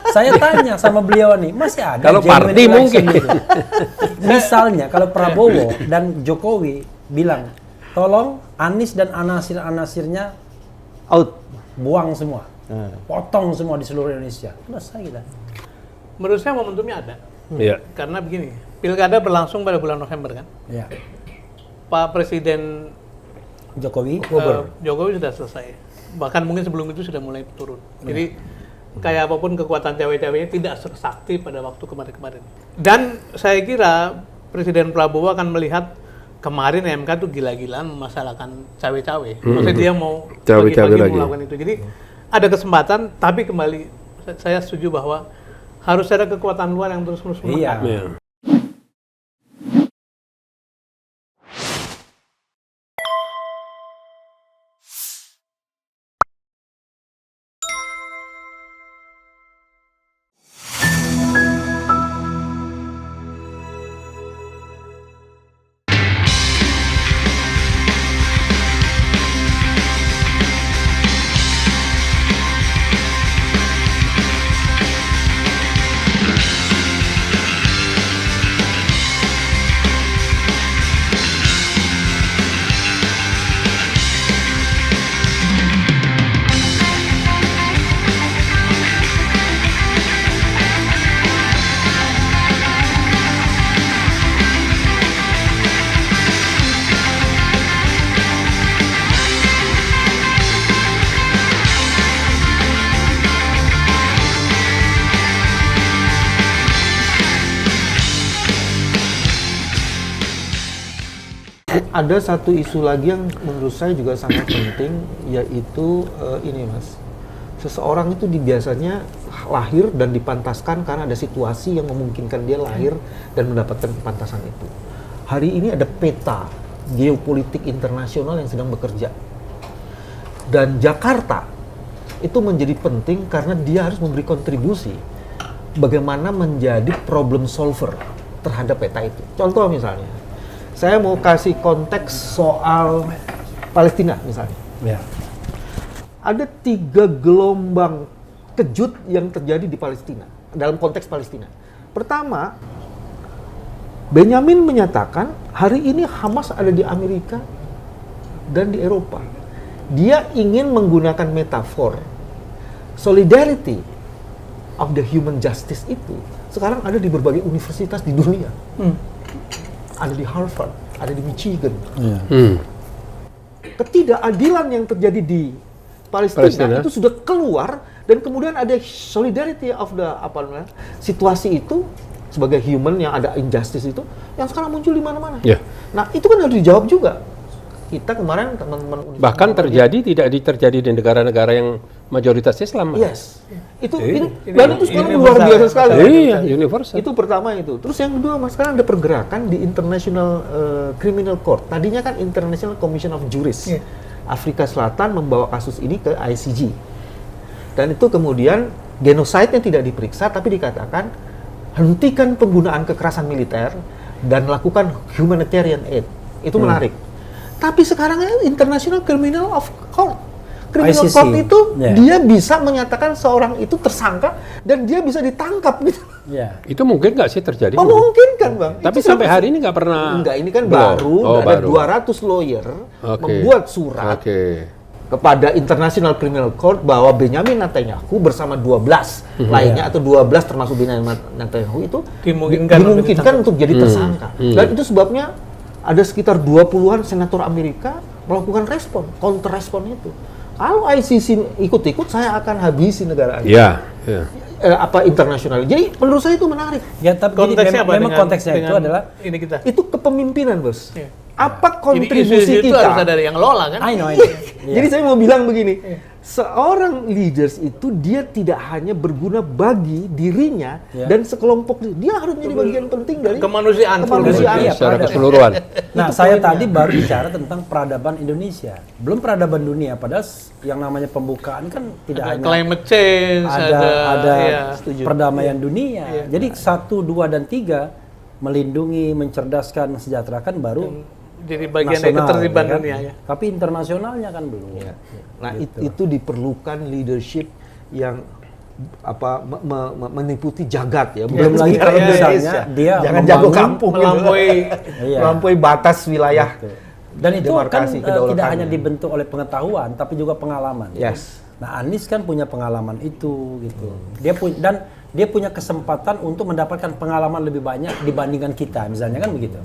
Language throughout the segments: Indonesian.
Saya tanya sama beliau nih, masih ada Kalau genuine party election mungkin. gitu? Misalnya kalau Prabowo dan Jokowi bilang, tolong Anies dan anasir-anasirnya Out. buang semua, potong semua di seluruh Indonesia. Selesai kita. Menurut saya momentumnya ada. Iya. Karena begini, pilkada berlangsung pada bulan November kan. Ya. Pak Presiden Jokowi, Jokowi sudah selesai. Bahkan mungkin sebelum itu sudah mulai turun. Jadi kayak apapun kekuatan cawe-cawenya tidak sakti pada waktu kemarin-kemarin. Dan saya kira Presiden Prabowo akan melihat kemarin MK tuh gila-gilaan memasalahkan cawe-cawe. Maksudnya dia mau Cawe-cawe pagi-pagi lagi. melakukan itu. Jadi ada kesempatan, tapi kembali saya setuju bahwa harus ada kekuatan luar yang terus-menerus menekan. iya. Iya. Ada satu isu lagi yang menurut saya juga sangat penting, yaitu ini Mas. Seseorang itu biasanya lahir dan dipantaskan karena ada situasi yang memungkinkan dia lahir dan mendapatkan kepantasan itu. Hari ini ada peta geopolitik internasional yang sedang bekerja. Dan Jakarta itu menjadi penting karena dia harus memberi kontribusi bagaimana menjadi problem solver terhadap peta itu. Contoh misalnya, saya mau kasih konteks soal Palestina misalnya. Ya. Ada 3 gelombang kejut yang terjadi di Palestina, dalam konteks Palestina. Pertama, Benyamin menyatakan hari ini Hamas ada di Amerika dan di Eropa. Dia ingin menggunakan metafor solidarity of the human justice itu sekarang ada di berbagai universitas di dunia. Ada di Harvard, ada di Michigan. Ketidakadilan yang terjadi di Palestina itu sudah keluar, dan kemudian ada solidarity of the situasi itu sebagai human yang ada injustice itu yang sekarang muncul di mana-mana. Yeah. Nah itu kan harus dijawab juga. Kita kemarin teman-teman Bahkan tidak terjadi di negara-negara yang mayoritas Islam. Yes. Itu dan itu sekarang luar biasa sekali. Iya, universal. Itu pertama itu. Terus yang kedua, Mas, sekarang ada pergerakan di International Criminal Court. Tadinya kan International Commission of Jurists. Afrika Selatan membawa kasus ini ke ICJ. Dan itu kemudian genoside-nya tidak diperiksa, tapi dikatakan hentikan penggunaan kekerasan militer dan lakukan humanitarian aid. Itu menarik. Tapi sekarang International Criminal Court ICC. Court itu Yeah. dia bisa menyatakan seorang itu tersangka dan dia bisa ditangkap gitu. Ya. Itu mungkin nggak sih terjadi? Oh mungkin kan Bang. Tapi Itu sampai hari ini nggak pernah. enggak, ini kan Belum. baru, Oh, ada baru. 200 lawyer Oke. membuat surat kepada International Criminal Court bahwa Benyamin Netanyahu bersama 12 lainnya atau 12 termasuk Benyamin Netanyahu itu dimungkinkan untuk jadi tersangka. Dan itu sebabnya ada sekitar 20-an senator Amerika melakukan counter respon itu. Kalau ICC ikut-ikut, saya akan habisi negara Anda. Iya. Iya. Internasional. Jadi menurut saya itu menarik. Ya, tapi Konteksnya apa memang dengan- konteksnya itu dengan adalah ini kita. Itu kepemimpinan, Bos. Iya. Apa Jadi kontribusi isu-isu itu kita? harus ada yang lola kan? I know. Jadi saya mau bilang begini, seorang leaders itu dia tidak hanya berguna bagi dirinya dan sekelompok, dia harus menjadi bagian penting dari Kemanusiaan. Iya, Secara peradaban. keseluruhan. Nah, saya tadi baru bicara tentang peradaban Indonesia. Belum peradaban dunia, padahal yang namanya pembukaan kan tidak Ada hanya climate change, ada iya. perdamaian dunia. Jadi 1, 2, dan 3 melindungi, mencerdaskan, mensejahterakan baru Jadi bagian dari nasional, ketertiban ya kan? dunia ya. Tapi internasionalnya kan belum. Nah, itu diperlukan leadership yang meniputi jagat ya. Belum bukan lagi sekedar kalau Indonesia. misalnya dia jangan membangun, jago kampung gitu. Iya. Melampaui batas wilayah. Dan itu kan demarkasi tidak kedaulatannya. hanya dibentuk oleh pengetahuan, tapi juga pengalaman. Yes. Nah, Anies kan punya pengalaman itu, gitu. Dia punya kesempatan untuk mendapatkan pengalaman lebih banyak dibandingkan kita, misalnya kan begitu.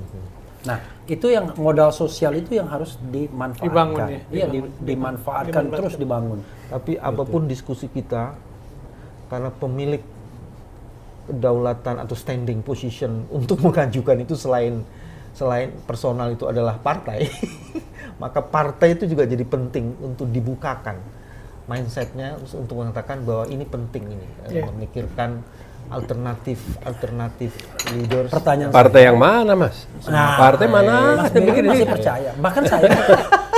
Nah, itu yang modal sosial itu yang harus dimanfaatkan. Dibangun, ya. Iya, dimanfaatkan terus dibangun. Tapi apapun diskusi kita, karena pemilik kedaulatan atau standing position untuk mengajukan itu selain personal itu adalah partai, maka partai itu juga jadi penting untuk dibukakan mindsetnya untuk mengatakan bahwa ini penting ini, memikirkan alternatif leaders. Pertanyaan Partai yang mana, Mas? Partai mana? Mas Billy masih percaya. Bahkan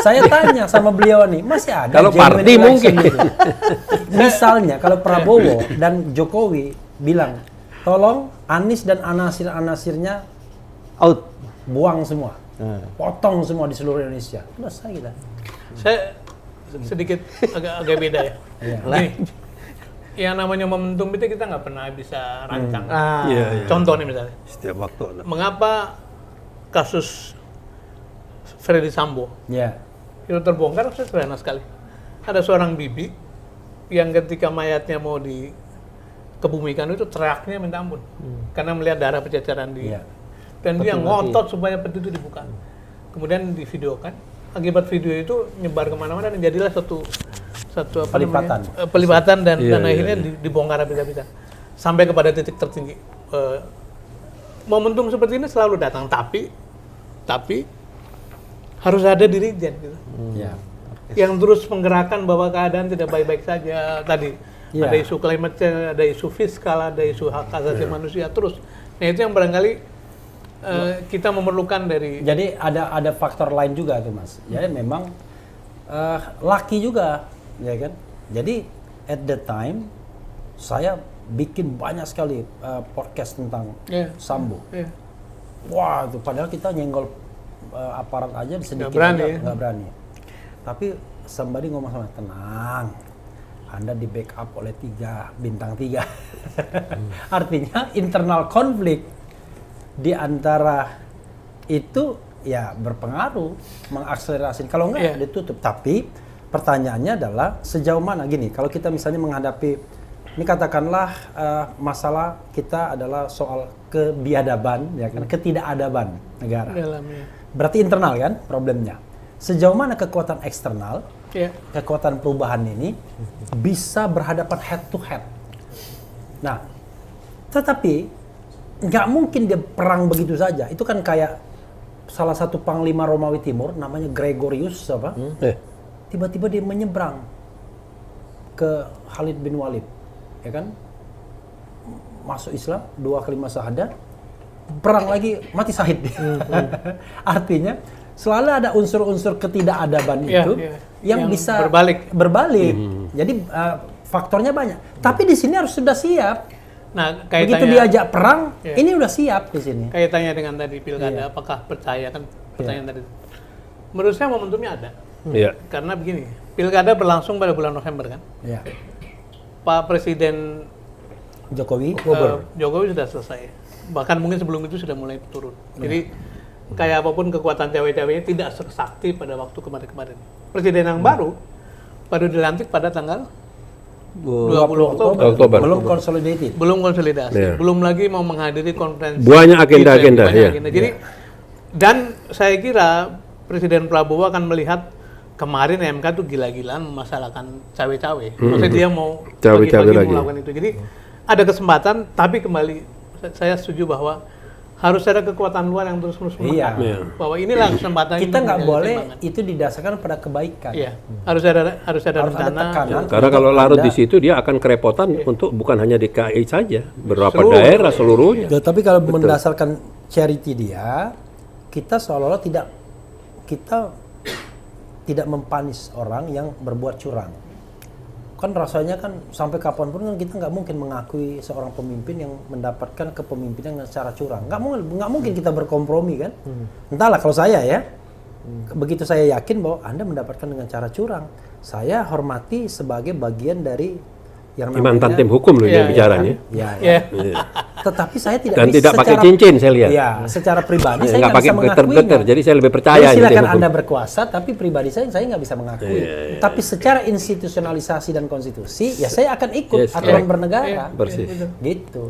saya tanya sama beliau nih, masih ada Kalau genuine partai election mungkin. gitu. Misalnya kalau Prabowo dan Jokowi bilang, tolong Anies dan anasir-anasirnya Out. buang semua. Potong semua di seluruh Indonesia. Selesai kita. Saya sedikit agak beda ya. Gini, yang namanya momentum itu kita nggak pernah bisa rancang. Contoh nih misalnya. Setiap waktu. Mengapa kasus Freddy Sambo Ya. itu terbongkar? Sederhana sekali. Ada seorang bibi yang ketika mayatnya mau dikebumikan itu teriaknya minta ampun karena melihat darah berceceran di dan dia ngotot supaya peti itu dibuka. Kemudian divideokan. Akibat video itu nyebar kemana-mana dan jadilah satu apa Pelipatan. namanya, pelipatan dan akhirnya dibongkar habis-habisan sampai kepada titik tertinggi. Momentum seperti ini selalu datang, tapi harus ada dirijen gitu. Yang terus menggerakkan bahwa keadaan tidak baik-baik saja. Tadi ada isu climate change, ada isu fiskal, ada isu hak asasi manusia terus. Nah itu yang barangkali kita memerlukan dari. Jadi ada faktor lain juga tuh Mas. Jadi memang laki juga, ya kan. Jadi at the time saya bikin banyak sekali podcast tentang Sambo. Wah, itu padahal kita nyenggol aparat aja sedikit nggak berani. Tapi somebody ngomong sama, tenang, Anda di backup oleh 3 bintang 3. Artinya internal konflik di antara itu ya berpengaruh, mengakselerasi. Kalau enggak ditutup. Tapi pertanyaannya adalah sejauh mana gini, kalau kita misalnya menghadapi, ini katakanlah masalah kita adalah soal kebiadaban, ya kan, ketidakadaban negara. Berarti internal kan problemnya. Sejauh mana kekuatan eksternal, kekuatan perubahan ini bisa berhadapan head to head. Nah, tetapi nggak mungkin dia perang begitu saja. Itu kan kayak salah satu panglima Romawi Timur namanya Gregorius apa? Tiba-tiba dia menyeberang ke Khalid bin Walid, ya kan? Masuk Islam, 2 kalimat syahadat, perang lagi mati syahid. Artinya selalu ada unsur-unsur ketidakadaban itu yang bisa berbalik. Jadi faktornya banyak. Tapi di sini harus sudah siap. Nah, begitu diajak perang, ini udah siap di sini. Kaitannya dengan tadi pilkada, apakah percaya kan pertanyaan tadi. Menurut saya momentumnya ada. Karena begini, pilkada berlangsung pada bulan November kan. Pak Presiden Jokowi sudah selesai. Bahkan mungkin sebelum itu sudah mulai turun. Jadi kayak apapun kekuatan cewek-ceweknya tidak sersakti pada waktu kemarin-kemarin. Presiden yang baru dilantik pada tanggal 20 Oktober. Belum konsolidasi. Belum lagi mau menghadiri konferensi. Banyak agenda-agenda. Jadi dan saya kira Presiden Prabowo akan melihat kemarin MK tuh gila-gilaan memasalahkan cawe-cawe. Maksudnya dia mau pagi-pagi melakukan itu. Jadi ada kesempatan, tapi kembali saya setuju bahwa harus ada kekuatan luar yang terus-menerus menekan bahwa inilah kesempatan kita nggak boleh itu didasarkan pada kebaikan. Harus ada rencana. Karena kalau larut di situ dia akan kerepotan untuk bukan hanya DKI saja, beberapa daerah seluruhnya. Tapi kalau mendasarkan charity dia, kita seolah-olah tidak mempanis orang yang berbuat curang. Kan rasanya kan sampai kapanpun kan kita nggak mungkin mengakui seorang pemimpin yang mendapatkan kepemimpinan secara curang. Nggak mungkin kita berkompromi kan. Entahlah kalau saya ya, begitu saya yakin bahwa Anda mendapatkan dengan cara curang, saya hormati sebagai bagian dari yang Ini mantan namanya tim hukum loh Iya, yang bicaranya. ya, Ya. Iya. tetapi saya tidak Dan bisa tidak pakai secara- cincin saya lihat. Ya, secara pribadi saya Nggak nggak pakai bisa glitter-glitter, mengakuinya. jadi saya lebih percaya Jadi ini silakan tim hukum. Anda berkuasa, tapi pribadi saya nggak bisa mengakui. Iya. Tapi secara institusionalisasi dan konstitusi, ya saya akan ikut Yes, aturan correct. bernegara. Iya, Persis. betul. Gitu.